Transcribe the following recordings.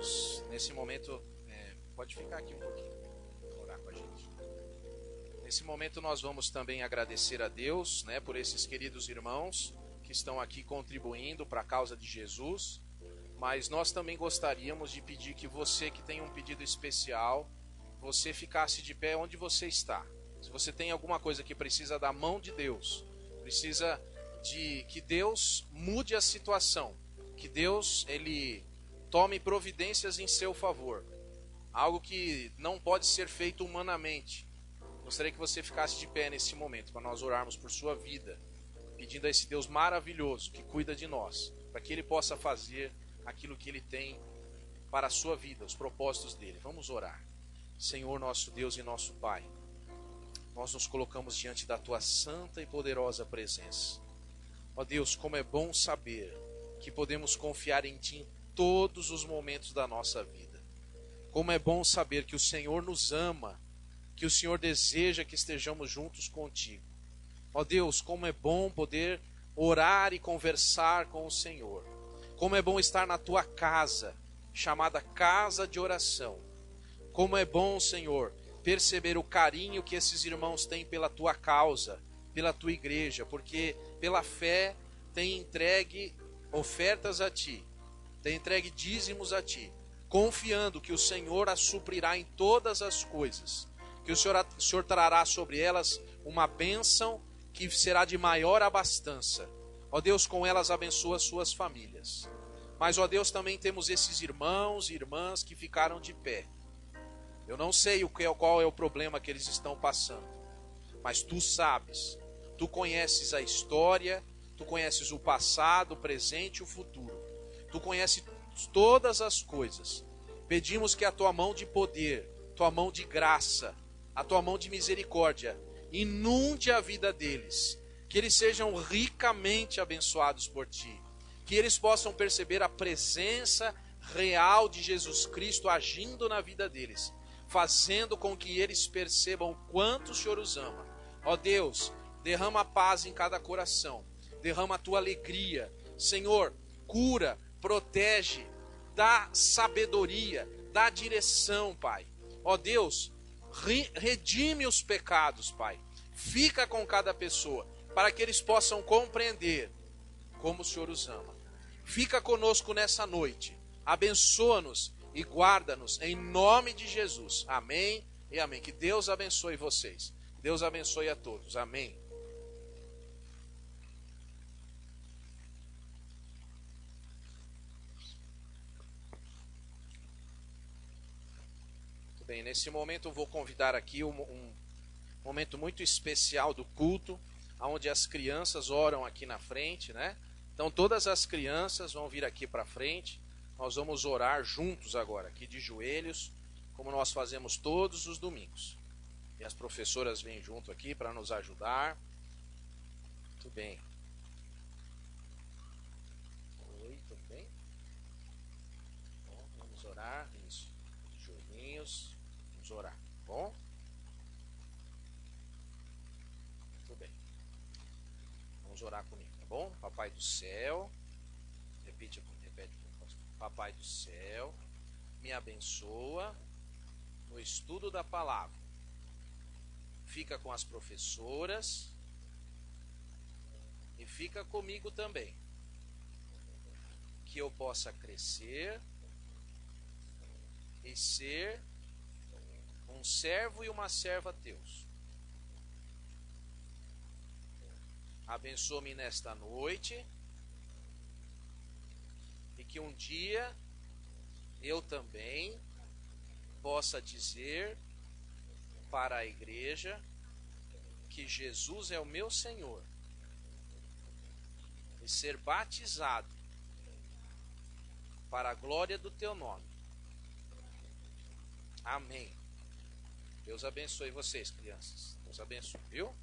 Deus, nesse momento, pode ficar aqui um pouquinho, orar com a gente. Nesse momento nós vamos também agradecer a Deus, né, por esses queridos irmãos que estão aqui contribuindo para a causa de Jesus, mas nós também gostaríamos de pedir que você que tem um pedido especial, você ficasse de pé onde você está. Se você tem alguma coisa que precisa da mão de Deus, precisa de que Deus mude a situação, que Deus ele tome providências em seu favor, algo que não pode ser feito humanamente. Gostaria que você ficasse de pé nesse momento para nós orarmos por sua vida, pedindo a esse Deus maravilhoso que cuida de nós, para que Ele possa fazer aquilo que Ele tem para a sua vida, os propósitos dEle. Vamos orar. Senhor nosso Deus e nosso Pai, nós nos colocamos diante da Tua santa e poderosa presença. Ó Deus, como é bom saber que podemos confiar em Ti em todos os momentos da nossa vida. Como é bom saber que o Senhor nos ama, que o Senhor deseja que estejamos juntos contigo. Ó Deus, como é bom poder orar e conversar com o Senhor. Como é bom estar na Tua casa, chamada casa de oração. Como é bom, Senhor, perceber o carinho que esses irmãos têm pela Tua causa, pela Tua igreja, porque pela fé têm entregue ofertas a Ti, têm entregue dízimos a Ti, confiando que o Senhor as suprirá em todas as coisas, que o Senhor trará sobre elas uma bênção que será de maior abastança. Ó Deus, com elas abençoa as suas famílias. Mas, ó Deus, também temos esses irmãos e irmãs que ficaram de pé. Eu não sei qual é o problema que eles estão passando, mas Tu sabes, Tu conheces a história, Tu conheces o passado, o presente e o futuro. Tu conheces todas as coisas. Pedimos que a Tua mão de poder, Tua mão de graça, a Tua mão de misericórdia inunde a vida deles, que eles sejam ricamente abençoados por Ti, que eles possam perceber a presença real de Jesus Cristo agindo na vida deles, fazendo com que eles percebam o quanto o Senhor os ama. Ó Deus, derrama paz em cada coração, derrama a Tua alegria. Senhor, cura, protege, dá sabedoria, dá direção, Pai. Ó Deus, redime os pecados, Pai. Fica com cada pessoa, para que eles possam compreender como o Senhor os ama. Fica conosco nessa noite, abençoa-nos e guarda-nos em nome de Jesus. Amém e amém. Que Deus abençoe vocês. Deus abençoe a todos. Amém. Muito bem, nesse momento eu vou convidar aqui um momento muito especial do culto, onde as crianças oram aqui na frente, né? Então todas as crianças vão vir aqui para frente. Nós vamos orar juntos agora, aqui de joelhos, como nós fazemos todos os domingos. E as professoras vêm junto aqui para nos ajudar. Muito bem. Oi, tudo bem? Bom, vamos orar. Isso. De joelhinhos. Vamos orar. Bom? Muito bem. Vamos orar comigo, tá bom? Papai do céu. Repete comigo. Papai do céu, me abençoa no estudo da palavra. Fica com as professoras e fica comigo também. Que eu possa crescer e ser um servo e uma serva teus. Abençoa-me nesta noite. E que um dia eu também possa dizer para a igreja que Jesus é o meu Senhor e ser batizado para a glória do Teu nome. Amém. Deus abençoe vocês, crianças. Deus abençoe, viu?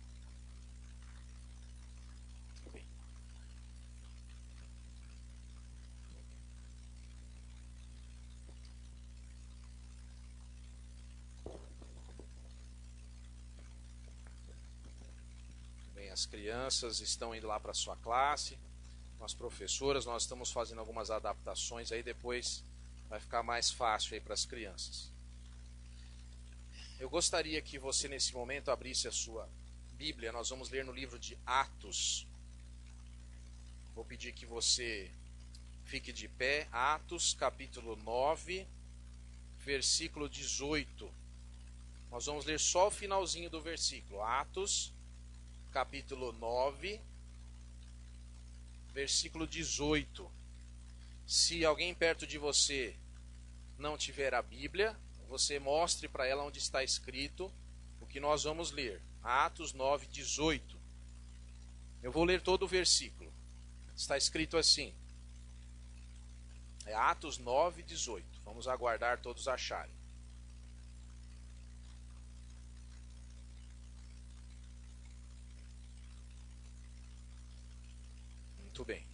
As crianças estão indo lá para a sua classe, as professoras, nós estamos fazendo algumas adaptações aí, depois Vai ficar mais fácil aí para as crianças. Eu gostaria que você nesse momento abrisse a sua Bíblia. Nós vamos ler no livro de Atos. Vou pedir que você fique de pé. Atos, capítulo 9, versículo 18. Nós vamos ler só o finalzinho do versículo. Atos, capítulo 9, versículo 18. Se alguém perto de você não tiver a Bíblia, você mostre para ela onde está escrito o que nós vamos ler. Atos 9, 18. Eu vou ler todo o versículo. Está escrito assim. É Atos 9, 18. Vamos aguardar todos acharem. Muito bem.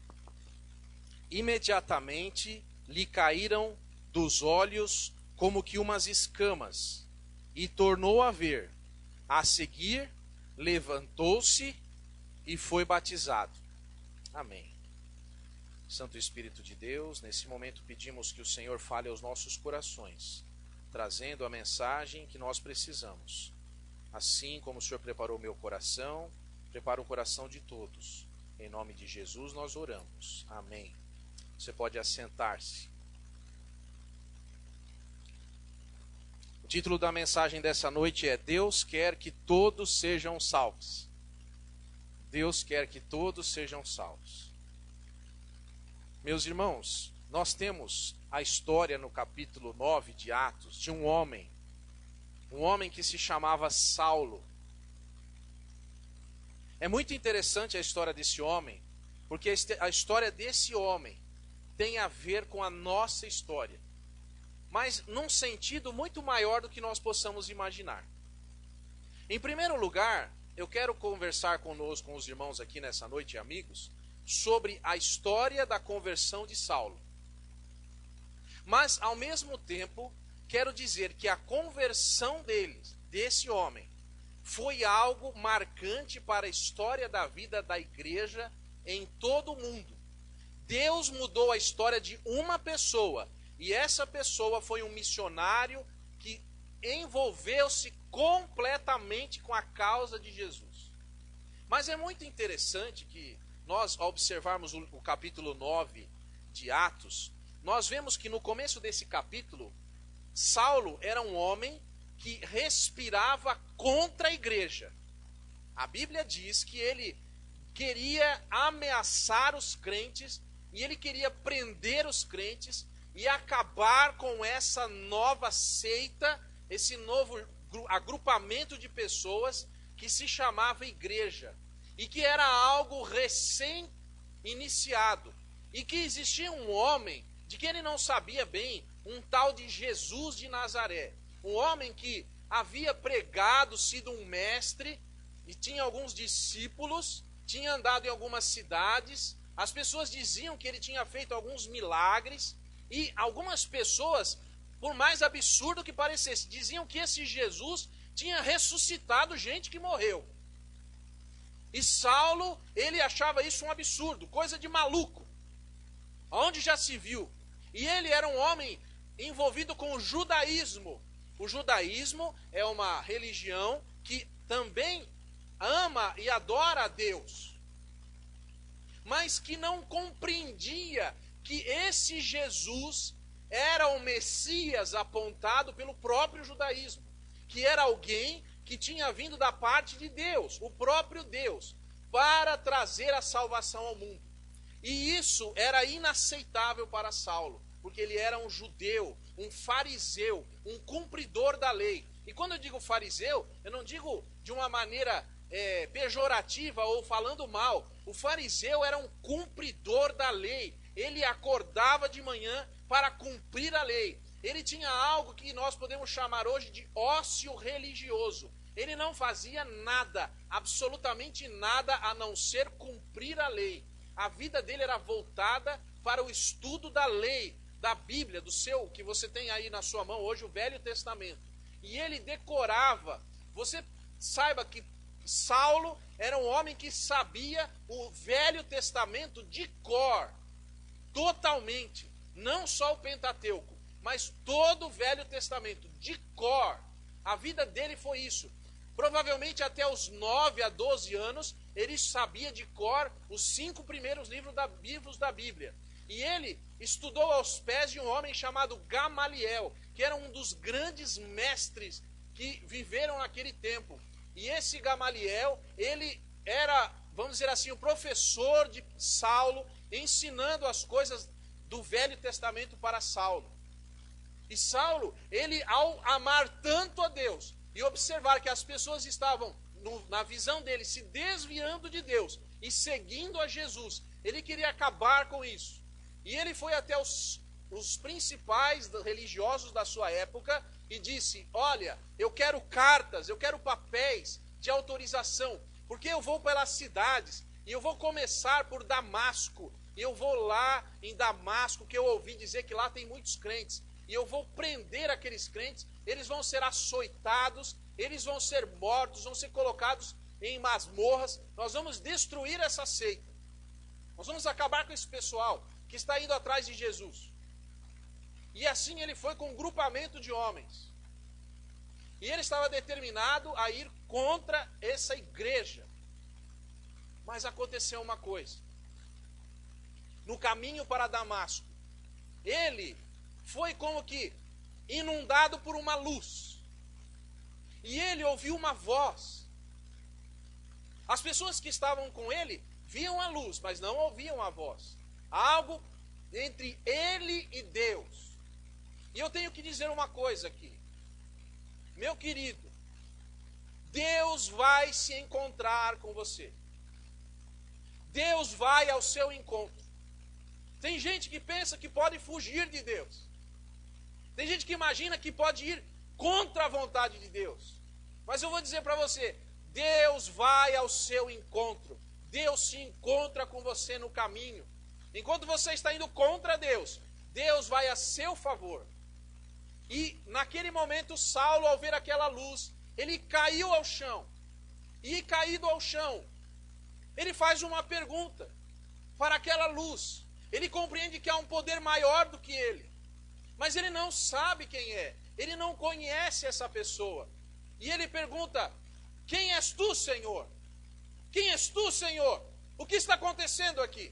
Imediatamente lhe caíram dos olhos como que umas escamas, e tornou a ver. A seguir, levantou-se e foi batizado. Amém. Santo Espírito de Deus, nesse momento pedimos que o Senhor fale aos nossos corações, trazendo a mensagem que nós precisamos. Assim como o Senhor preparou meu coração, prepara o coração de todos. Em nome de Jesus nós oramos. Amém. Você pode assentar-se. O título da mensagem dessa noite é Deus quer que todos sejam salvos. Deus quer que todos sejam salvos. Meus irmãos, nós temos a história no capítulo 9 de Atos de um homem que se chamava Saulo. É muito interessante a história desse homem, porque a história desse homem tem a ver com a nossa história, mas num sentido muito maior do que nós possamos imaginar. Em primeiro lugar, eu quero conversar conosco, com os irmãos aqui nessa noite, amigos, sobre a história da conversão de Saulo. Mas, ao mesmo tempo, quero dizer que a conversão desse homem, foi algo marcante para a história da vida da igreja em todo o mundo. Deus mudou a história de uma pessoa, e essa pessoa foi um missionário que envolveu-se completamente com a causa de Jesus. Mas é muito interessante que nós, ao observarmos o capítulo 9 de Atos, nós vemos que no começo desse capítulo, Saulo era um homem que respirava contra a igreja. A Bíblia diz que ele queria ameaçar os crentes, e ele queria prender os crentes e acabar com essa nova seita, esse novo agrupamento de pessoas que se chamava igreja, e que era algo recém-iniciado, e que existia um homem de que ele não sabia bem, um tal de Jesus de Nazaré, um homem que havia pregado, sido um mestre, e tinha alguns discípulos, tinha andado em algumas cidades, as pessoas diziam que ele tinha feito alguns milagres, e algumas pessoas, por mais absurdo que parecesse, diziam que esse Jesus tinha ressuscitado gente que morreu. E Saulo, ele achava isso um absurdo, coisa de maluco. Onde já se viu? E ele era um homem envolvido com o judaísmo. O judaísmo é uma religião que também ama e adora a Deus, mas que não compreendia que esse Jesus era o Messias apontado pelo próprio judaísmo, que era alguém que tinha vindo da parte de Deus, o próprio Deus, para trazer a salvação ao mundo. E isso era inaceitável para Saulo, porque ele era um judeu, um fariseu, um cumpridor da lei. E quando eu digo fariseu, eu não digo de uma maneira pejorativa ou falando mal. O fariseu era um cumpridor da lei. Ele acordava de manhã para cumprir a lei. Ele tinha algo que nós podemos chamar hoje de ócio religioso. Ele não fazia nada, absolutamente nada, a não ser cumprir a lei. A vida dele era voltada para o estudo da lei, da Bíblia, que você tem aí na sua mão hoje, o Velho Testamento. E ele decorava. Você saiba que Saulo era um homem que sabia o Velho Testamento de cor, totalmente, não só o Pentateuco. mas todo o Velho Testamento, de cor. A vida dele foi isso. Provavelmente até os 9 a 12 anos, ele sabia de cor os 5 primeiros livros da Bíblia. E ele estudou aos pés de um homem chamado Gamaliel, que era um dos grandes mestres que viveram naquele tempo. E esse Gamaliel, ele era, vamos dizer assim, o professor de Saulo, ensinando as coisas do Velho Testamento para Saulo. E Saulo, ele ao amar tanto a Deus e observar que as pessoas estavam, na visão dele, se desviando de Deus e seguindo a Jesus, ele queria acabar com isso. E ele foi até os principais religiosos da sua época e disse: olha, eu quero cartas, eu quero papéis de autorização, porque eu vou pelas cidades e eu vou começar por Damasco. E eu vou lá em Damasco, que eu ouvi dizer que lá tem muitos crentes, e eu vou prender aqueles crentes, eles vão ser açoitados, eles vão ser mortos, vão ser colocados em masmorras, nós vamos destruir essa seita. Nós vamos acabar com esse pessoal que está indo atrás de Jesus. E assim ele foi com um grupamento de homens. E ele estava determinado a ir contra essa igreja. Mas aconteceu uma coisa. No caminho para Damasco, ele foi como que inundado por uma luz. E ele ouviu uma voz. As pessoas que estavam com ele viam a luz, mas não ouviam a voz. Algo entre ele e Deus. E eu tenho que dizer uma coisa aqui. Meu querido, Deus vai se encontrar com você. Deus vai ao seu encontro. Tem gente que pensa que pode fugir de Deus. Tem gente que imagina que pode ir contra a vontade de Deus. Mas eu vou dizer para você, Deus vai ao seu encontro. Deus se encontra com você no caminho. Enquanto você está indo contra Deus, Deus vai a seu favor. E naquele momento, Saulo, ao ver aquela luz, ele caiu ao chão. E caído ao chão, ele faz uma pergunta para aquela luz. Ele compreende que há um poder maior do que ele. Mas ele não sabe quem é. Ele não conhece essa pessoa. E ele pergunta: quem és tu, Senhor? Quem és tu, Senhor? O que está acontecendo aqui?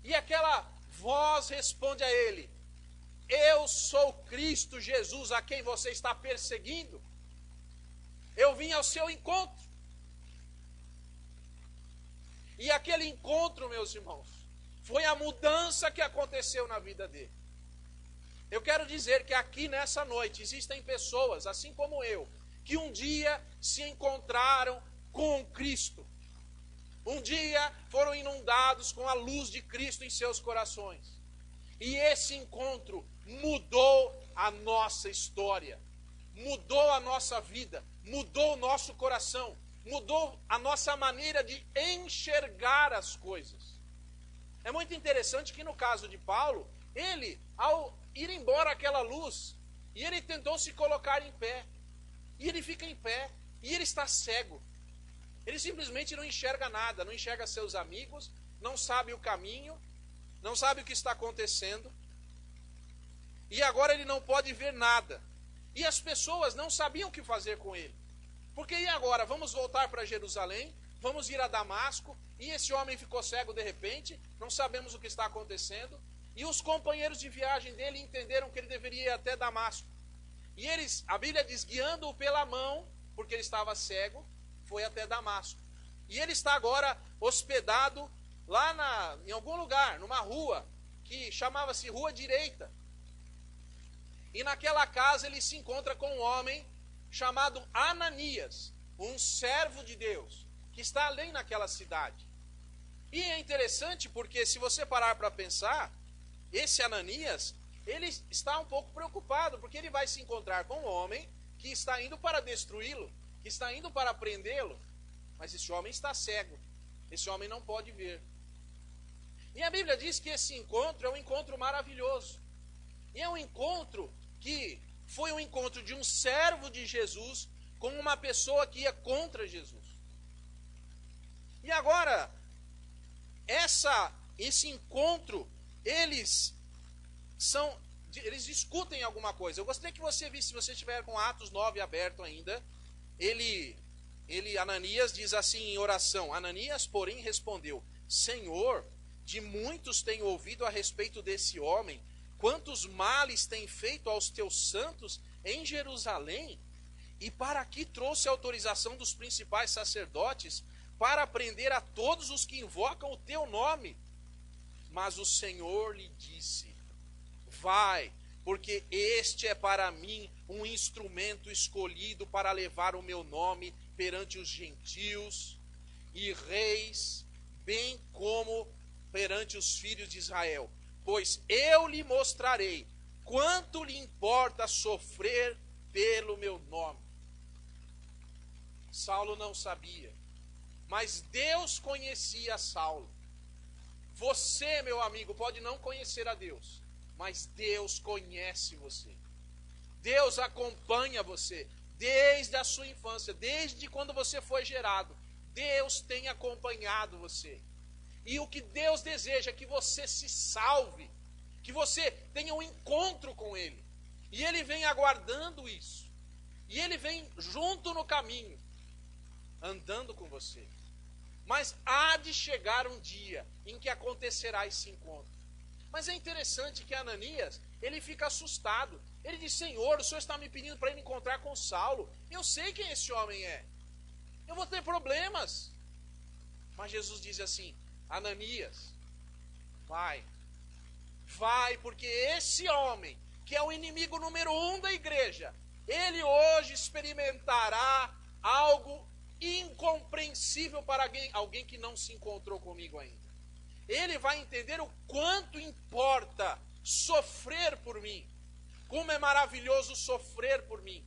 E aquela voz responde a ele: eu sou Cristo Jesus, a quem você está perseguindo. Eu vim ao seu encontro. E aquele encontro, meus irmãos, foi a mudança que aconteceu na vida dele. Eu quero dizer que aqui nessa noite existem pessoas, assim como eu, que um dia se encontraram com Cristo. Um dia foram inundados com a luz de Cristo em seus corações. E esse encontro mudou a nossa história, mudou a nossa vida, mudou o nosso coração, mudou a nossa maneira de enxergar as coisas. É muito interessante que no caso de Paulo, ele, ao ir embora aquela luz, e ele tentou se colocar em pé, e ele fica em pé, e ele está cego. Ele simplesmente não enxerga nada, não enxerga seus amigos, não sabe o caminho, não sabe o que está acontecendo, e agora ele não pode ver nada. E as pessoas não sabiam o que fazer com ele. Porque e agora? Vamos voltar para Jerusalém? Vamos ir a Damasco? E esse homem ficou cego de repente? Não sabemos o que está acontecendo. E os companheiros de viagem dele entenderam que ele deveria ir até Damasco. E eles, a Bíblia diz, guiando-o pela mão, porque ele estava cego, foi até Damasco. E ele está agora hospedado lá em algum lugar, numa rua, que chamava-se Rua Direita. E naquela casa ele se encontra com um homem chamado Ananias, um servo de Deus, que está além naquela cidade. E é interessante porque se você parar para pensar, esse Ananias, ele está um pouco preocupado, porque ele vai se encontrar com um homem que está indo para destruí-lo, que está indo para prendê-lo, mas esse homem está cego, esse homem não pode ver. E a Bíblia diz que esse encontro é um encontro maravilhoso, e é um encontro que foi um encontro de um servo de Jesus com uma pessoa que ia contra Jesus. E agora, esse encontro, eles são eles discutem alguma coisa. Eu gostaria que você visse, se você estiver com Atos 9 aberto ainda, Ananias diz assim em oração: Ananias, porém, respondeu: Senhor, de muitos tenho ouvido a respeito desse homem, quantos males tem feito aos teus santos em Jerusalém, e para aqui trouxe a autorização dos principais sacerdotes para prender a todos os que invocam o teu nome. Mas o Senhor lhe disse: vai, porque este é para mim um instrumento escolhido para levar o meu nome perante os gentios e reis, bem como perante os filhos de Israel. Pois eu lhe mostrarei quanto lhe importa sofrer pelo meu nome. Saulo não sabia, mas Deus conhecia Saulo. Você, meu amigo, pode não conhecer a Deus, mas Deus conhece você. Deus acompanha você desde a sua infância, desde quando você foi gerado. Deus tem acompanhado você. E o que Deus deseja é que você se salve, que você tenha um encontro com Ele. E Ele vem aguardando isso. E Ele vem junto no caminho, andando com você. Mas há de chegar um dia em que acontecerá esse encontro. Mas é interessante que Ananias, ele fica assustado. Ele diz: Senhor, o Senhor está me pedindo para ir encontrar com Saulo. Eu sei quem esse homem é. Eu vou ter problemas. Mas Jesus diz assim: Ananias, vai, porque esse homem, que é o inimigo número 1 da igreja, ele hoje experimentará algo incompreensível para alguém que não se encontrou comigo ainda. Ele vai entender o quanto importa sofrer por mim. Como é maravilhoso sofrer por mim.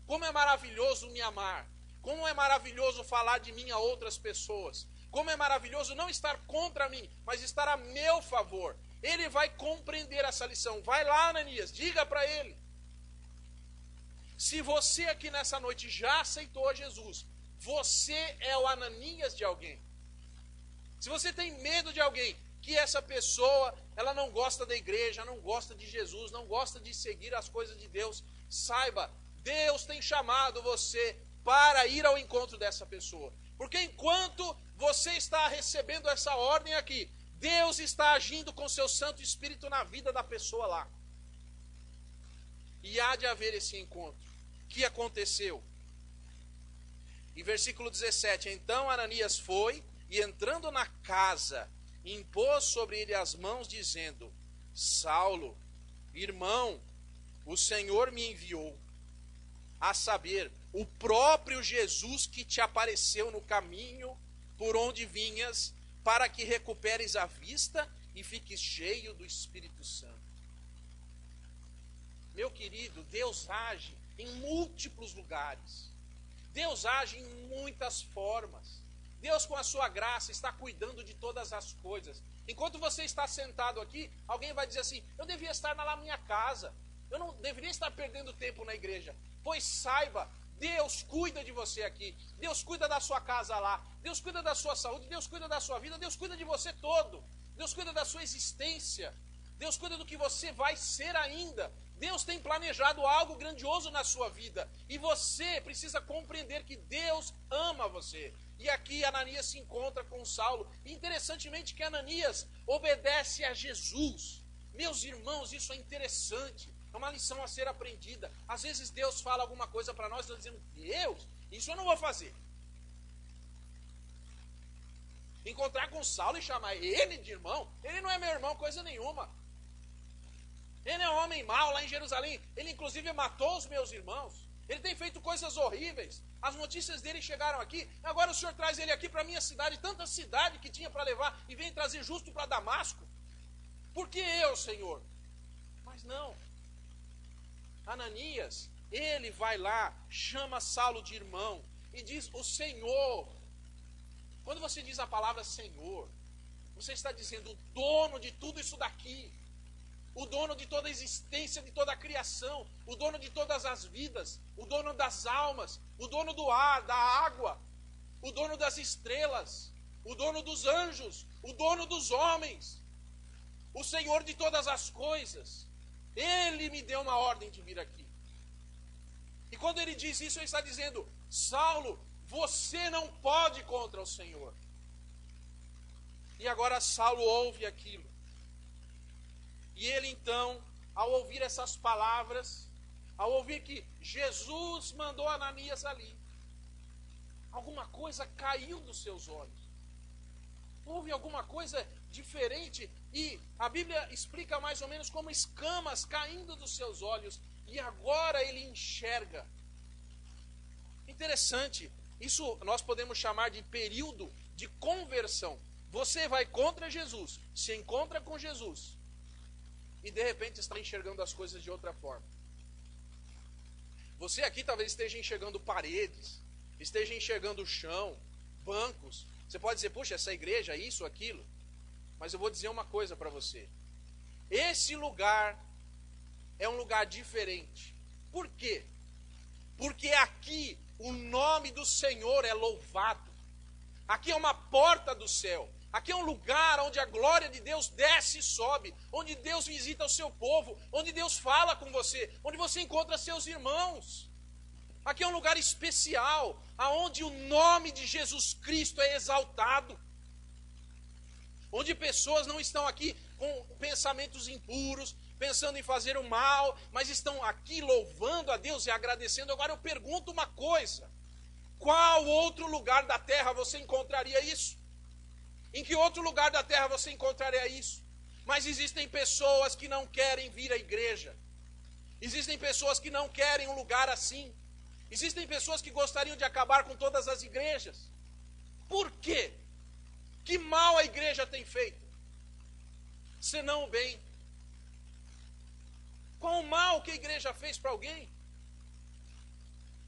Como é maravilhoso me amar. Como é maravilhoso falar de mim a outras pessoas. Como é maravilhoso não estar contra mim, mas estar a meu favor. Ele vai compreender essa lição. Vai lá, Ananias, diga para ele. Se você aqui nessa noite já aceitou Jesus, você é o Ananias de alguém. Se você tem medo de alguém, que essa pessoa, ela não gosta da igreja, não gosta de Jesus, não gosta de seguir as coisas de Deus, saiba, Deus tem chamado você para ir ao encontro dessa pessoa. Porque enquanto você está recebendo essa ordem aqui, Deus está agindo com seu Santo Espírito na vida da pessoa lá. E há de haver esse encontro. O que aconteceu? Em versículo 17, então Ananias foi e entrando na casa, impôs sobre ele as mãos, dizendo: Saulo, irmão, o Senhor me enviou, a saber, o próprio Jesus que te apareceu no caminho por onde vinhas, para que recuperes a vista e fiques cheio do Espírito Santo. Meu querido, Deus age em múltiplos lugares. Deus age em muitas formas. Deus, com a sua graça, está cuidando de todas as coisas. Enquanto você está sentado aqui, alguém vai dizer assim: eu devia estar na minha casa, eu não deveria estar perdendo tempo na igreja. Pois saiba, Deus cuida de você aqui, Deus cuida da sua casa lá, Deus cuida da sua saúde, Deus cuida da sua vida, Deus cuida de você todo, Deus cuida da sua existência, Deus cuida do que você vai ser ainda. Deus tem planejado algo grandioso na sua vida, e você precisa compreender que Deus ama você. E aqui Ananias se encontra com Saulo. Interessantemente que Ananias obedece a Jesus. Meus irmãos, isso é interessante. É uma lição a ser aprendida. Às vezes Deus fala alguma coisa para nós, nós dizemos: Deus, isso eu não vou fazer. Encontrar com Saulo e chamar ele de irmão, ele não é meu irmão coisa nenhuma. Ele é um homem mau lá em Jerusalém. Ele inclusive matou os meus irmãos. Ele tem feito coisas horríveis. As notícias dele chegaram aqui. Agora o Senhor traz ele aqui para a minha cidade. Tanta cidade que tinha para levar. E vem trazer justo para Damasco. Por que eu, Senhor? Mas não. Ananias, ele vai lá, chama Saulo de irmão. E diz: o Senhor. Quando você diz a palavra Senhor, você está dizendo o dono de tudo isso daqui. O dono de toda a existência, de toda a criação, o dono de todas as vidas, o dono das almas, o dono do ar, da água, o dono das estrelas, o dono dos anjos, o dono dos homens, o Senhor de todas as coisas. Ele me deu uma ordem de vir aqui. E quando ele diz isso, ele está dizendo: Saulo, você não pode ir contra o Senhor. E agora Saulo ouve aquilo. E ele então, ao ouvir essas palavras, ao ouvir que Jesus mandou Ananias ali, alguma coisa caiu dos seus olhos. Houve alguma coisa diferente. E a Bíblia explica mais ou menos como escamas caindo dos seus olhos. E agora ele enxerga. Interessante. Isso nós podemos chamar de período de conversão. Você vai contra Jesus, se encontra com Jesus, e de repente está enxergando as coisas de outra forma. Você aqui talvez esteja enxergando paredes, esteja enxergando o chão, bancos. Você pode dizer: puxa, essa igreja, isso, aquilo. Mas eu vou dizer uma coisa para você. Esse lugar é um lugar diferente. Por quê? Porque aqui o nome do Senhor é louvado. Aqui é uma porta do céu. Aqui é um lugar onde a glória de Deus desce e sobe, onde Deus visita o seu povo, onde Deus fala com você, onde você encontra seus irmãos. Aqui é um lugar especial, aonde o nome de Jesus Cristo é exaltado. Onde pessoas não estão aqui com pensamentos impuros, pensando em fazer o mal, mas estão aqui louvando a Deus e agradecendo. Agora eu pergunto uma coisa: qual outro lugar da terra você encontraria isso? Em que outro lugar da terra você encontraria isso? Mas existem pessoas que não querem vir à igreja. Existem pessoas que não querem um lugar assim. Existem pessoas que gostariam de acabar com todas as igrejas. Por quê? Que mal a igreja tem feito? Senão o bem. Qual o mal que a igreja fez para alguém?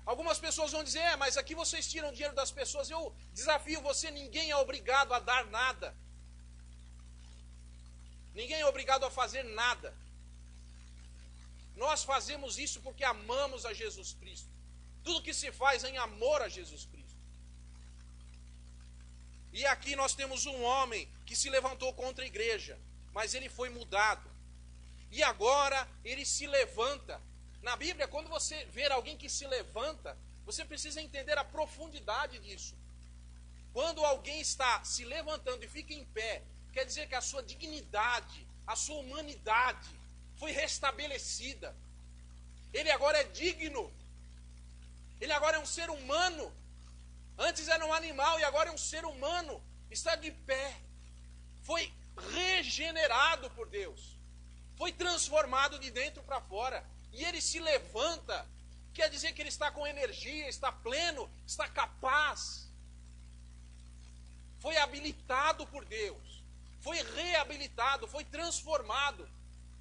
Algumas pessoas vão dizer: mas aqui vocês tiram dinheiro das pessoas. Eu desafio você: ninguém é obrigado a dar nada. Ninguém é obrigado a fazer nada. Nós fazemos isso porque amamos a Jesus Cristo. Tudo que se faz é em amor a Jesus Cristo. E aqui nós temos um homem que se levantou contra a igreja, mas ele foi mudado. E agora ele se levanta. Na Bíblia, quando você ver alguém que se levanta, você precisa entender a profundidade disso. Quando alguém está se levantando e fica em pé, quer dizer que a sua dignidade, a sua humanidade foi restabelecida. Ele agora é digno. Ele agora é um ser humano. Antes era um animal e agora é um ser humano. Está de pé. Foi regenerado por Deus. Foi transformado de dentro para fora. E ele se levanta, quer dizer que ele está com energia, está pleno, está capaz. Foi habilitado por Deus, foi reabilitado, foi transformado,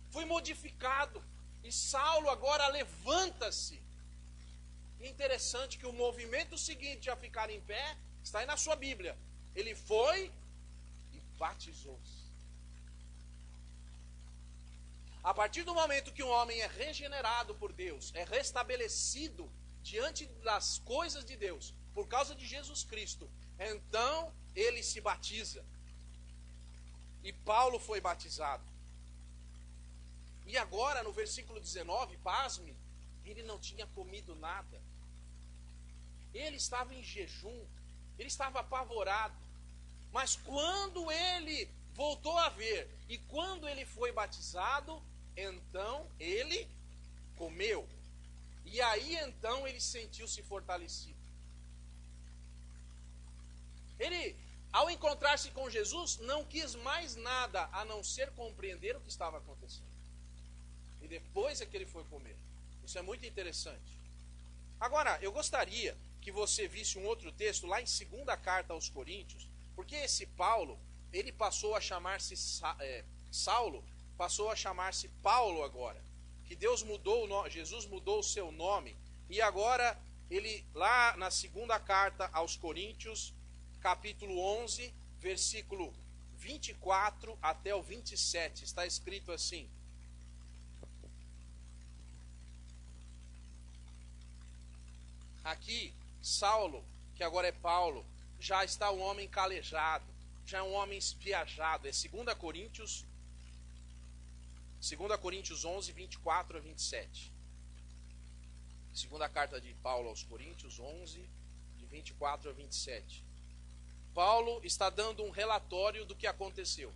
foi modificado. E Saulo agora levanta-se. É interessante que o movimento seguinte a ficar em pé está aí na sua Bíblia. Ele foi e batizou-se. A partir do momento que um homem é regenerado por Deus, é restabelecido diante das coisas de Deus, por causa de Jesus Cristo, então ele se batiza. E Paulo foi batizado. E agora, no versículo 19, pasme, ele não tinha comido nada. Ele estava em jejum, ele estava apavorado. Mas quando ele voltou a ver, e quando ele foi batizado, então ele comeu. E aí então ele sentiu-se fortalecido. Ele, ao encontrar-se com Jesus, não quis mais nada a não ser compreender o que estava acontecendo. E depois é que ele foi comer. Isso é muito interessante. Agora, eu gostaria que você visse um outro texto lá em 2ª carta aos Coríntios, porque esse Paulo, ele passou a chamar-se Saulo, passou a chamar-se Paulo agora. Que Deus mudou, Jesus mudou o seu nome. E agora, ele lá na 2ª carta aos Coríntios, capítulo 11, versículo 24 até o 27, está escrito assim: aqui, Saulo, que agora é Paulo, já está um homem calejado, já é um homem viajado. É 2 Coríntios 2 Coríntios 11, 24 a 27. Segunda carta de Paulo aos Coríntios 11, de 24 a 27. Paulo está dando um relatório do que aconteceu.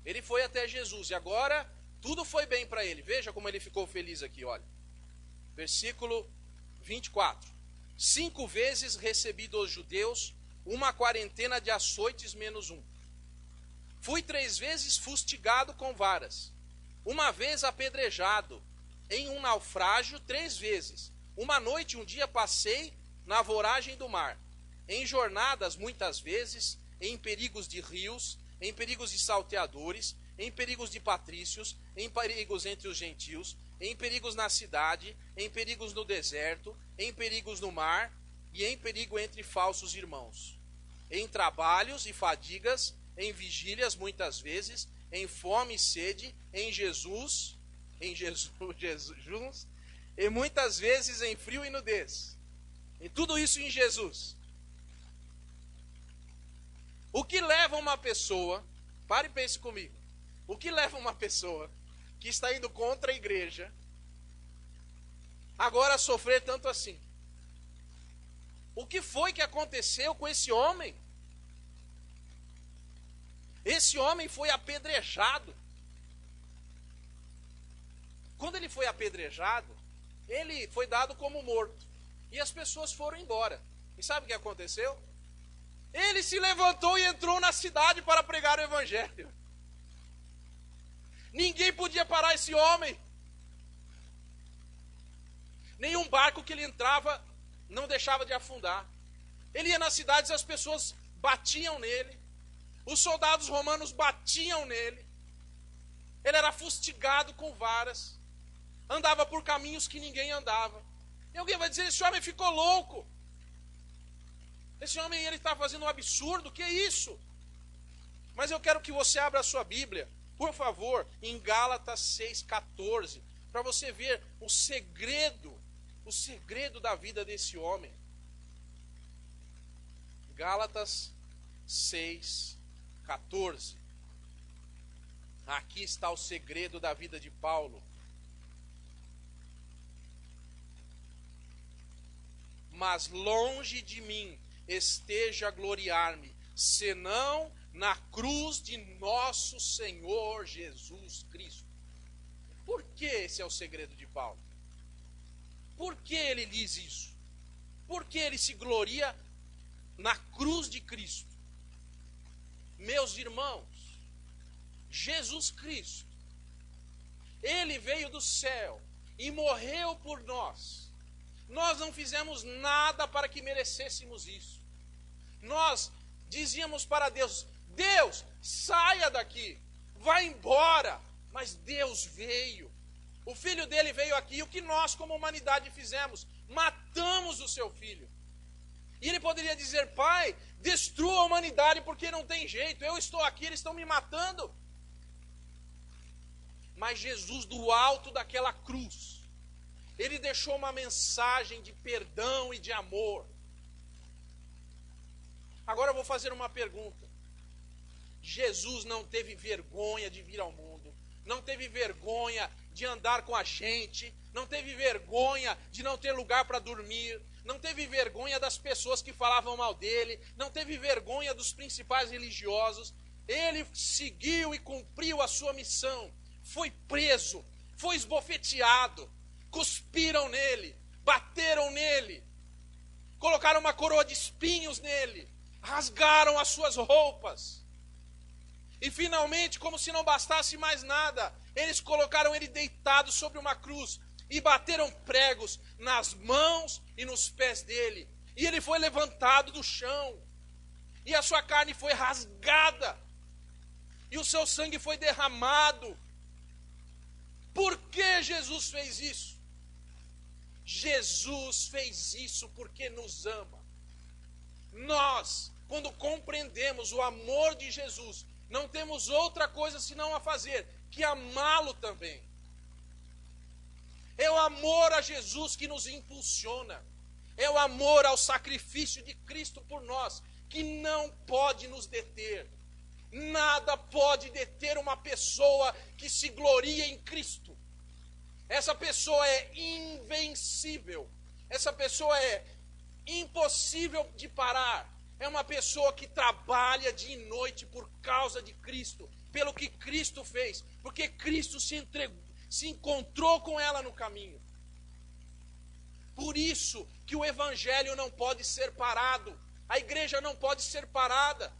Ele foi até Jesus e agora tudo foi bem para ele. Veja como ele ficou feliz aqui, olha. Versículo 24. 5 vezes recebi dos judeus uma quarentena de açoites menos um. Fui 3 vezes fustigado com varas. Uma vez apedrejado. Em um naufrágio 3 vezes. Uma noite e um dia passei na voragem do mar. Em jornadas muitas vezes, em perigos de rios, em perigos de salteadores, em perigos de patrícios, em perigos entre os gentios, em perigos na cidade, em perigos no deserto, em perigos no mar e em perigo entre falsos irmãos. Em trabalhos e fadigas, em vigílias muitas vezes, em fome e sede, em Jesus, e muitas vezes em frio e nudez. E tudo isso em Jesus. O que leva uma pessoa, pare e pense comigo, o que leva uma pessoa que está indo contra a igreja agora a sofrer tanto assim? O que foi que aconteceu com esse homem? Esse homem foi apedrejado. Quando ele foi apedrejado, ele foi dado como morto. E as pessoas foram embora. E sabe o que aconteceu? Ele se levantou e entrou na cidade para pregar o evangelho. Ninguém podia parar esse homem. Nenhum barco que ele entrava não deixava de afundar. Ele ia nas cidades e as pessoas batiam nele. Os soldados romanos batiam nele. Ele era fustigado com varas. Andava por caminhos que ninguém andava. E alguém vai dizer, esse homem ficou louco. Esse homem, ele está fazendo um absurdo, que é isso? Mas eu quero que você abra a sua Bíblia, por favor, em Gálatas 6,14, para você ver o segredo da vida desse homem. Gálatas 6,14. Aqui está o segredo da vida de Paulo. Mas longe de mim esteja a gloriar-me, senão na cruz de nosso Senhor Jesus Cristo. Por que esse é o segredo de Paulo? Por que ele diz isso? Por que ele se gloria na cruz de Cristo? Meus irmãos, Jesus Cristo, ele veio do céu e morreu por nós. Nós não fizemos nada para que merecêssemos isso. Nós dizíamos para Deus, Deus, saia daqui, vá embora. Mas Deus veio. O filho dele veio aqui. E o que nós, como humanidade, fizemos? Matamos o seu filho. E ele poderia dizer, pai, destrua a humanidade porque não tem jeito. Eu estou aqui, eles estão me matando. Mas Jesus, do alto daquela cruz, ele deixou uma mensagem de perdão e de amor. Agora eu vou fazer uma pergunta. Jesus não teve vergonha de vir ao mundo. Não teve vergonha de andar com a gente. Não teve vergonha de não ter lugar para dormir. Não teve vergonha das pessoas que falavam mal dele. Não teve vergonha dos principais religiosos. Ele seguiu e cumpriu a sua missão. Foi preso. Foi esbofeteado. Cuspiram nele, bateram nele, colocaram uma coroa de espinhos nele, rasgaram as suas roupas. E finalmente, como se não bastasse mais nada, eles colocaram ele deitado sobre uma cruz e bateram pregos nas mãos e nos pés dele. E ele foi levantado do chão, e a sua carne foi rasgada, e o seu sangue foi derramado. Por que Jesus fez isso? Jesus fez isso porque nos ama. Nós, quando compreendemos o amor de Jesus, não temos outra coisa senão a fazer que amá-lo também. É o amor a Jesus que nos impulsiona. É o amor ao sacrifício de Cristo por nós que não pode nos deter. Nada pode deter uma pessoa que se gloria em Cristo. Essa pessoa é invencível. Essa pessoa é impossível de parar. É uma pessoa que trabalha dia e noite por causa de Cristo, pelo que Cristo fez, porque Cristo se encontrou com ela no caminho. Por isso que o evangelho não pode ser parado. A igreja não pode ser parada.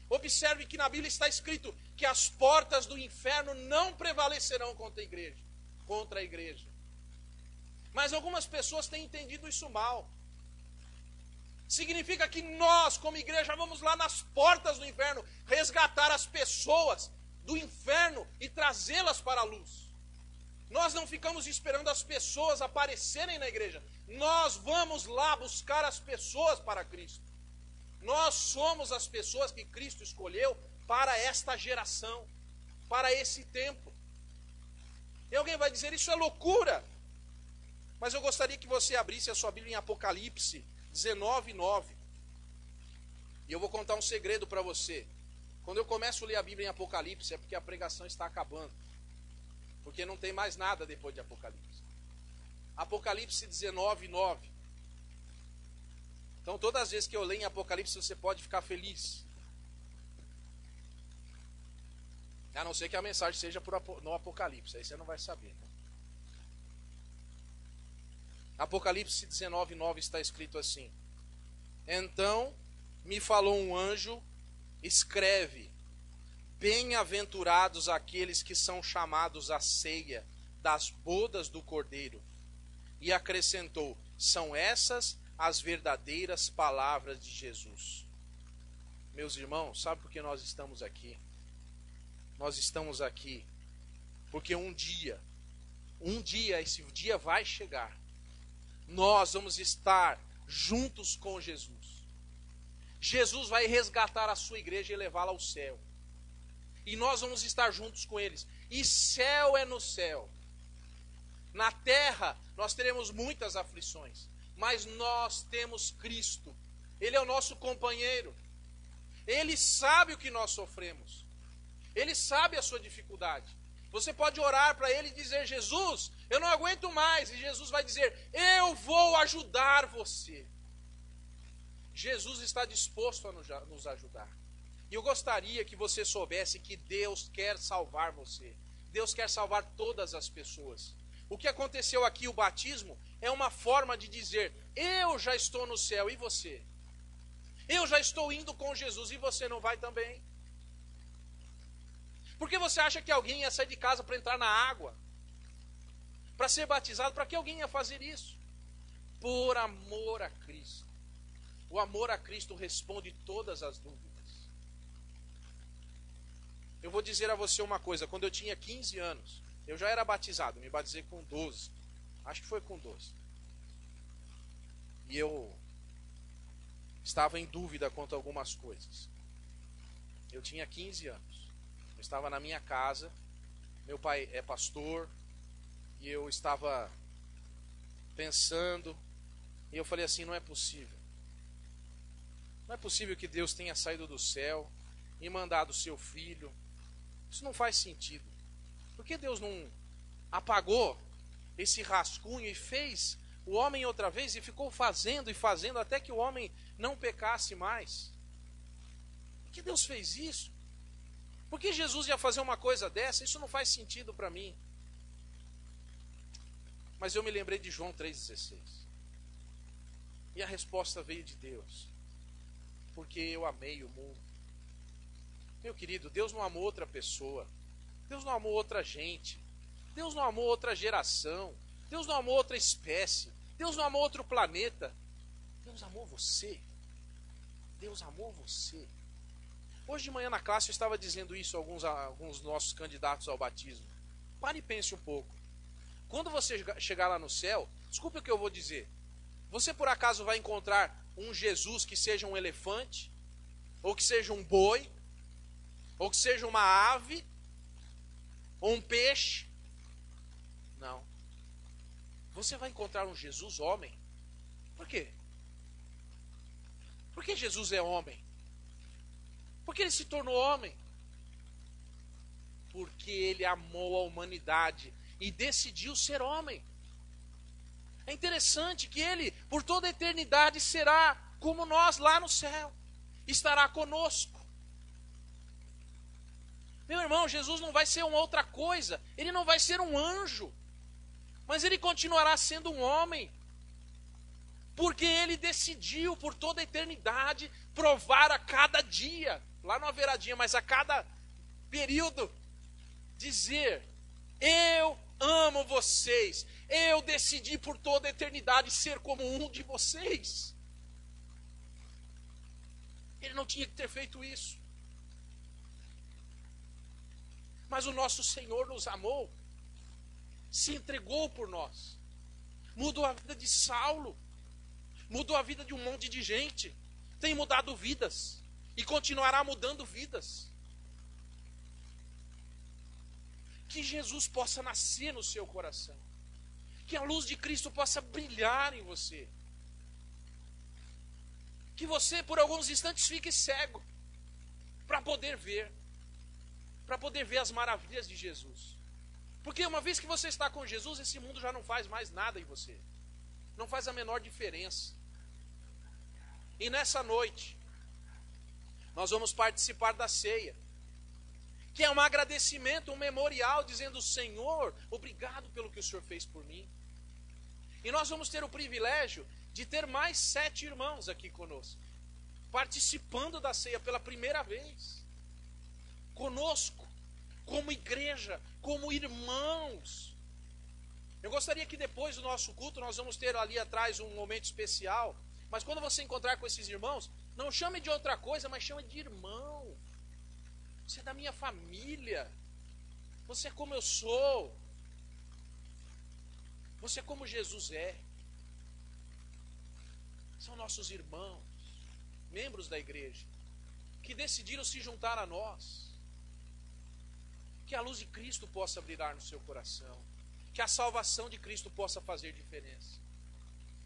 Observe que na Bíblia está escrito que as portas do inferno não prevalecerão contra a igreja. Mas algumas pessoas têm entendido isso mal. Significa que nós, como igreja, vamos lá nas portas do inferno resgatar as pessoas do inferno e trazê-las para a luz. Nós não ficamos esperando as pessoas aparecerem na igreja. Nós vamos lá buscar as pessoas para Cristo. Nós somos as pessoas que Cristo escolheu para esta geração, para esse tempo. E alguém vai dizer, isso é loucura. Mas eu gostaria que você abrisse a sua Bíblia em Apocalipse 19:9. E eu vou contar um segredo para você. Quando eu começo a ler a Bíblia em Apocalipse, é porque a pregação está acabando. Porque não tem mais nada depois de Apocalipse. Apocalipse 19:9. Então todas as vezes que eu leio em Apocalipse, você pode ficar feliz. A não ser que a mensagem seja no Apocalipse, aí você não vai saber. Né? Apocalipse 19:9 está escrito assim: Então me falou um anjo, escreve, bem-aventurados aqueles que são chamados à ceia das bodas do Cordeiro. E acrescentou, são essas as verdadeiras palavras de Jesus. Meus irmãos, sabe por que nós estamos aqui? Nós estamos aqui porque um dia, esse dia vai chegar. Nós vamos estar juntos com Jesus. Jesus vai resgatar a sua igreja e levá-la ao céu. E nós vamos estar juntos com eles. E céu é no céu. Na terra nós teremos muitas aflições, mas nós temos Cristo. Ele é o nosso companheiro. Ele sabe o que nós sofremos. Ele sabe a sua dificuldade. Você pode orar para ele e dizer, Jesus, eu não aguento mais. E Jesus vai dizer, eu vou ajudar você. Jesus está disposto a nos ajudar. E eu gostaria que você soubesse que Deus quer salvar você. Deus quer salvar todas as pessoas. O que aconteceu aqui, o batismo, é uma forma de dizer, eu já estou no céu, e você? Eu já estou indo com Jesus, e você não vai também? Por que você acha que alguém ia sair de casa para entrar na água? Para ser batizado? Para que alguém ia fazer isso? Por amor a Cristo. O amor a Cristo responde todas as dúvidas. Eu vou dizer a você uma coisa. Quando eu tinha 15 anos, eu já era batizado. Me batizei com 12. Acho que foi com 12. E eu estava em dúvida quanto a algumas coisas. Eu tinha 15 anos. Eu estava na minha casa. Meu pai é pastor. E eu estava pensando. E eu falei assim, não é possível. Não é possível que Deus tenha saído do céu e mandado o seu filho. Isso não faz sentido. Por que Deus não apagou esse rascunho e fez o homem outra vez e ficou fazendo e fazendo até que o homem não pecasse mais? Por que Deus fez isso? Por que Jesus ia fazer uma coisa dessa? Isso não faz sentido para mim. Mas eu me lembrei de João 3,16. E a resposta veio de Deus. Porque eu amei o mundo. Meu querido, Deus não amou outra pessoa. Deus não amou outra gente. Deus não amou outra geração. Deus não amou outra espécie. Deus não amou outro planeta. Deus amou você. Deus amou você. Hoje de manhã na classe eu estava dizendo isso a alguns nossos candidatos ao batismo. Pare e pense um pouco. Quando você chegar lá no céu, desculpe o que eu vou dizer. Você por acaso vai encontrar um Jesus que seja um elefante? Ou que seja um boi? Ou que seja uma ave? Ou um peixe? Não. Você vai encontrar um Jesus homem. Por quê? Por que Jesus é homem? Por que ele se tornou homem? Porque ele amou a humanidade e decidiu ser homem. É interessante que ele, por toda a eternidade, será como nós lá no céu. Estará conosco. Meu irmão, Jesus não vai ser uma outra coisa. Ele não vai ser um anjo. Mas ele continuará sendo um homem. Porque ele decidiu, por toda a eternidade, provar a cada dia. Lá não haverá dia, mas a cada período. Dizer, eu amo vocês. Eu decidi por toda a eternidade ser como um de vocês. Ele não tinha que ter feito isso. Mas o nosso Senhor nos amou. Se entregou por nós. Mudou a vida de Saulo. Mudou a vida de um monte de gente. Tem mudado vidas. E continuará mudando vidas. Que Jesus possa nascer no seu coração. Que a luz de Cristo possa brilhar em você. Que você, por alguns instantes, fique cego. Para poder ver. Para poder ver as maravilhas de Jesus. Porque uma vez que você está com Jesus, esse mundo já não faz mais nada em você. Não faz a menor diferença. E nessa noite, nós vamos participar da ceia. Que é um agradecimento, um memorial, dizendo, Senhor, obrigado pelo que o Senhor fez por mim. E nós vamos ter o privilégio de ter mais 7 irmãos aqui conosco. Participando da ceia pela primeira vez. Conosco, como igreja, como irmãos. Eu gostaria que depois do nosso culto, nós vamos ter ali atrás um momento especial. Mas quando você encontrar com esses irmãos, não chame de outra coisa, mas chame de irmão. Você é da minha família. Você é como eu sou. Você é como Jesus é. São nossos irmãos, membros da igreja, que decidiram se juntar a nós. Que a luz de Cristo possa brilhar no seu coração. Que a salvação de Cristo possa fazer diferença.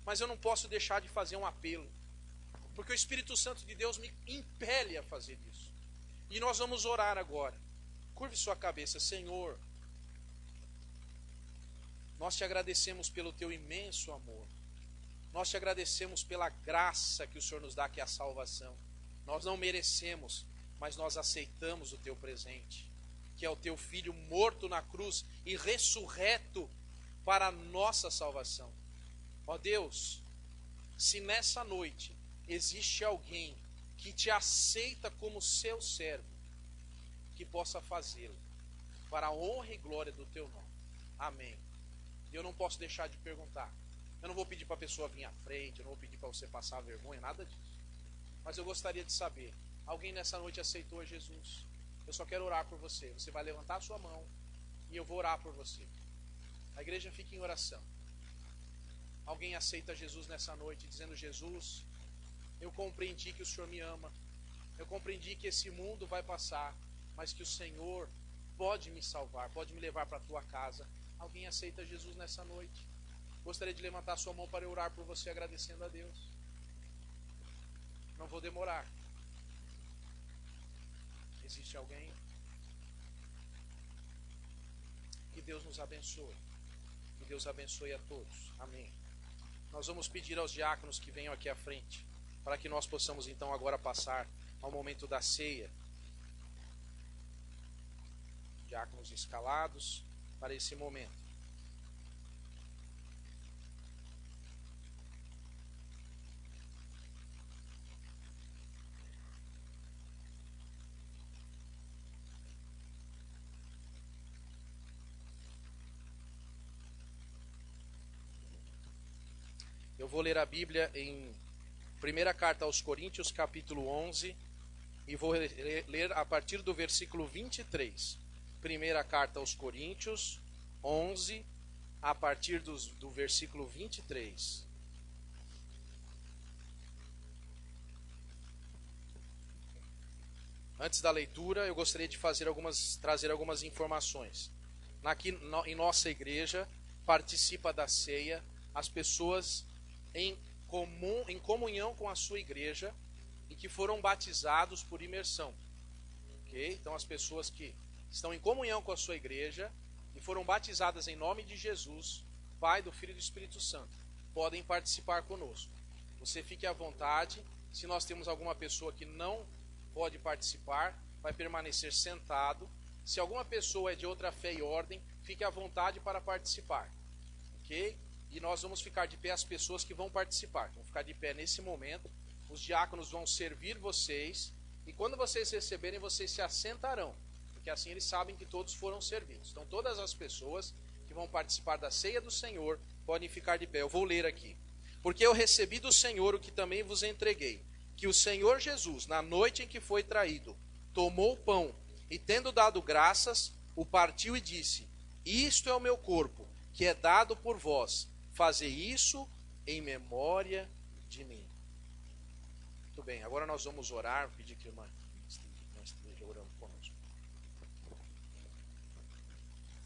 Mas eu não posso deixar de fazer um apelo. Porque o Espírito Santo de Deus me impele a fazer isso. E nós vamos orar agora. Curve sua cabeça. Senhor, nós te agradecemos pelo teu imenso amor. Nós te agradecemos pela graça que o Senhor nos dá, que é a salvação. Nós não merecemos, mas nós aceitamos o teu presente, que é o teu Filho morto na cruz e ressurreto para a nossa salvação. Ó Deus, se nessa noite existe alguém que te aceita como seu servo, que possa fazê-lo, para a honra e glória do teu nome. Amém. E eu não posso deixar de perguntar. Eu não vou pedir para a pessoa vir à frente, eu não vou pedir para você passar vergonha, nada disso. Mas eu gostaria de saber, alguém nessa noite aceitou a Jesus? Eu só quero orar por você. Você vai levantar a sua mão e eu vou orar por você. A igreja fica em oração. Alguém aceita Jesus nessa noite, dizendo, Jesus, eu compreendi que o Senhor me ama. Eu compreendi que esse mundo vai passar, mas que o Senhor pode me salvar, pode me levar para a tua casa. Alguém aceita Jesus nessa noite? Gostaria de levantar a sua mão para eu orar por você, agradecendo a Deus. Não vou demorar. Existe alguém? Que Deus nos abençoe. Que Deus abençoe a todos. Amém. Nós vamos pedir aos diáconos que venham aqui à frente, para que nós possamos então agora passar ao momento da ceia. Diáconos escalados para esse momento. Eu vou ler a Bíblia em primeira carta aos Coríntios, capítulo 11, e vou ler a partir do versículo 23. Primeira carta aos Coríntios, 11, a partir do versículo 23. Antes da leitura, eu gostaria de trazer algumas informações. Em nossa igreja, participa da ceia as pessoas em comunhão com a sua igreja e que foram batizados por imersão. Ok? Então as pessoas que estão em comunhão com a sua igreja e foram batizadas em nome de Jesus, Pai, do Filho e do Espírito Santo, podem participar conosco. Você fique à vontade. Se nós temos alguma pessoa que não pode participar, vai permanecer sentado. Se alguma pessoa é de outra fé e ordem, fique à vontade para participar. Ok? E nós vamos ficar de pé as pessoas que vão participar. Vão ficar de pé nesse momento. Os diáconos vão servir vocês. E quando vocês receberem, vocês se assentarão. Porque assim eles sabem que todos foram servidos. Então todas as pessoas que vão participar da ceia do Senhor podem ficar de pé. Eu vou ler aqui. Porque eu recebi do Senhor o que também vos entreguei. Que o Senhor Jesus, na noite em que foi traído, tomou o pão e, tendo dado graças, o partiu e disse: Isto é o meu corpo, que é dado por vós. Fazei isso em memória de mim. Muito bem, agora nós vamos orar. Vou pedir que a irmã esteja orando conosco.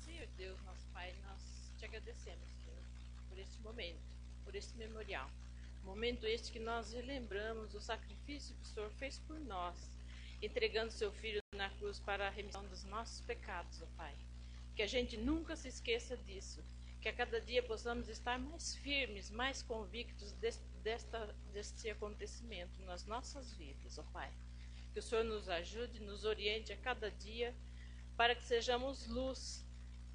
Senhor Deus, nosso Pai, nós te agradecemos, Senhor, por este momento, por este memorial. Momento este que nós relembramos o sacrifício que o Senhor fez por nós, entregando seu Filho na cruz para a remissão dos nossos pecados, ó Pai. Que a gente nunca se esqueça disso, que a cada dia possamos estar mais firmes, mais convictos deste acontecimento nas nossas vidas, ó Pai. Que o Senhor nos ajude, nos oriente a cada dia, para que sejamos luz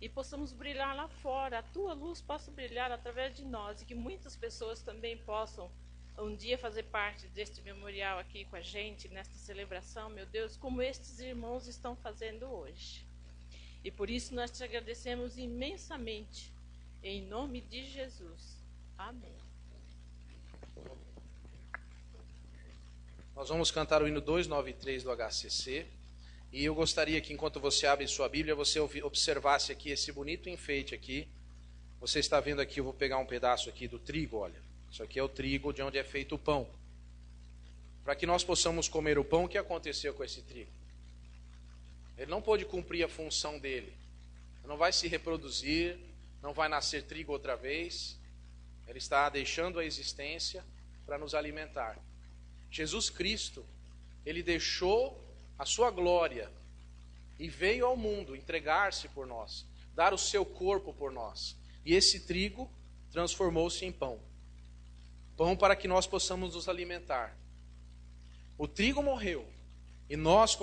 e possamos brilhar lá fora, a tua luz possa brilhar através de nós e que muitas pessoas também possam um dia fazer parte deste memorial aqui com a gente, nesta celebração, meu Deus, como estes irmãos estão fazendo hoje. E por isso nós te agradecemos imensamente, em nome de Jesus. Amém. Nós vamos cantar o hino 293 do HCC. E eu gostaria que, enquanto você abre sua Bíblia, você observasse aqui esse bonito enfeite aqui. Você está vendo aqui, eu vou pegar um pedaço aqui do trigo, olha. Isso aqui é o trigo de onde é feito o pão. Para que nós possamos comer o pão, o que aconteceu com esse trigo? Ele não pôde cumprir a função dele. Não vai se reproduzir, não vai nascer trigo outra vez. Ele está deixando a existência para nos alimentar. Jesus Cristo, ele deixou a sua glória e veio ao mundo entregar-se por nós, dar o seu corpo por nós. E esse trigo transformou-se em pão. Pão para que nós possamos nos alimentar. O trigo morreu e nós